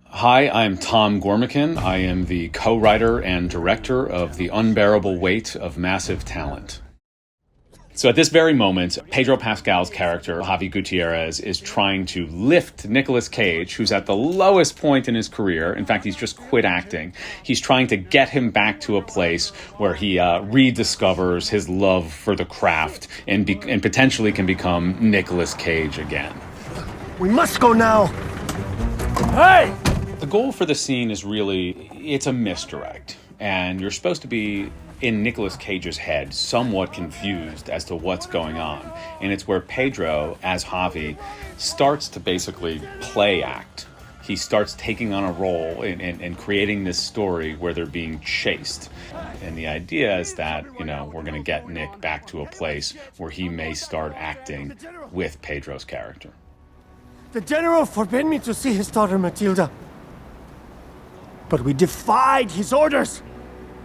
Hi, I'm Tom Gormican. I am the co-writer and director of The Unbearable Weight of Massive Talent. So at this very moment, Pedro Pascal's character, Javi Gutierrez, is trying to lift Nicolas Cage, who's at the lowest point in his career. In fact, he's just quit acting. He's trying to get him back to a place where he rediscovers his love for the craft and potentially can become Nicolas Cage again. We must go now! Hey! The goal for the scene is really, it's a misdirect. And you're supposed to be in Nicolas Cage's head, somewhat confused as to what's going on. And it's where Pedro, as Javi, starts to basically play act. He starts taking on a role and creating this story where they're being chased. And the idea is that, we're going to get Nick back to a place where he may start acting with Pedro's character. The general forbade me to see his daughter Matilda. But we defied his orders.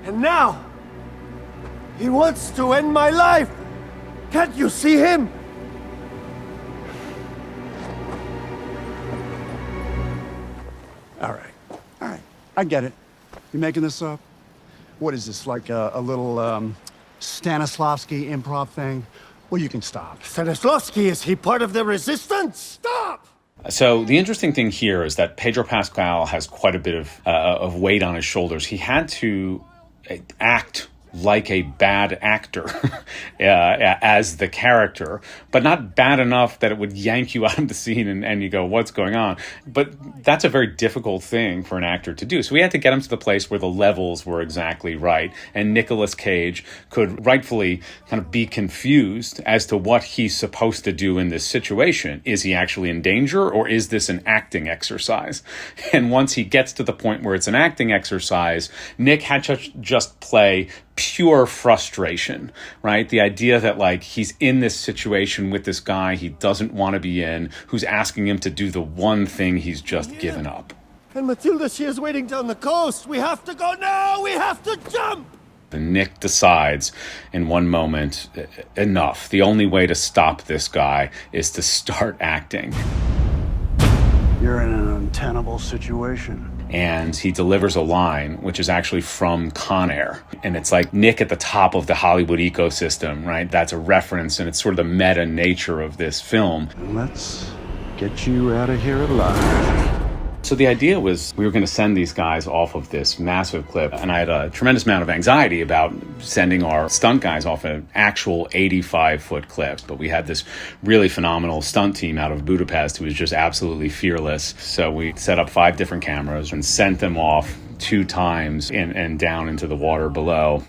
And now, he wants to end my life! Can't you see him? All right. I get it. You making this up? What is this, like a little Stanislavski improv thing? Well, you can stop. Stanislavski, is he part of the resistance? Stop! So the interesting thing here is that Pedro Pascal has quite a bit of weight on his shoulders. He had to act like a bad actor as the character, but not bad enough that it would yank you out of the scene and you go, what's going on? But that's a very difficult thing for an actor to do. So we had to get him to the place where the levels were exactly right. And Nicolas Cage could rightfully kind of be confused as to what he's supposed to do in this situation. Is he actually in danger, or is this an acting exercise? And once he gets to the point where it's an acting exercise, Nick had to just play pure frustration, right? The idea that he's in this situation with this guy he doesn't want to be in, who's asking him to do the one thing he's just given up. And Matilda, she is waiting down the coast. We have to go now! We have to jump! And Nick decides in one moment, enough. The only way to stop this guy is to start acting. You're in an untenable situation. And he delivers a line, which is actually from Con Air. And it's like Nick at the top of the Hollywood ecosystem, right? That's a reference, and it's sort of the meta nature of this film. And let's get you out of here alive. So the idea was we were going to send these guys off of this massive cliff, and I had a tremendous amount of anxiety about sending our stunt guys off an actual 85-foot cliff. But we had this really phenomenal stunt team out of Budapest who was just absolutely fearless. So we set up 5 different cameras and sent them off 2 times and down into the water below.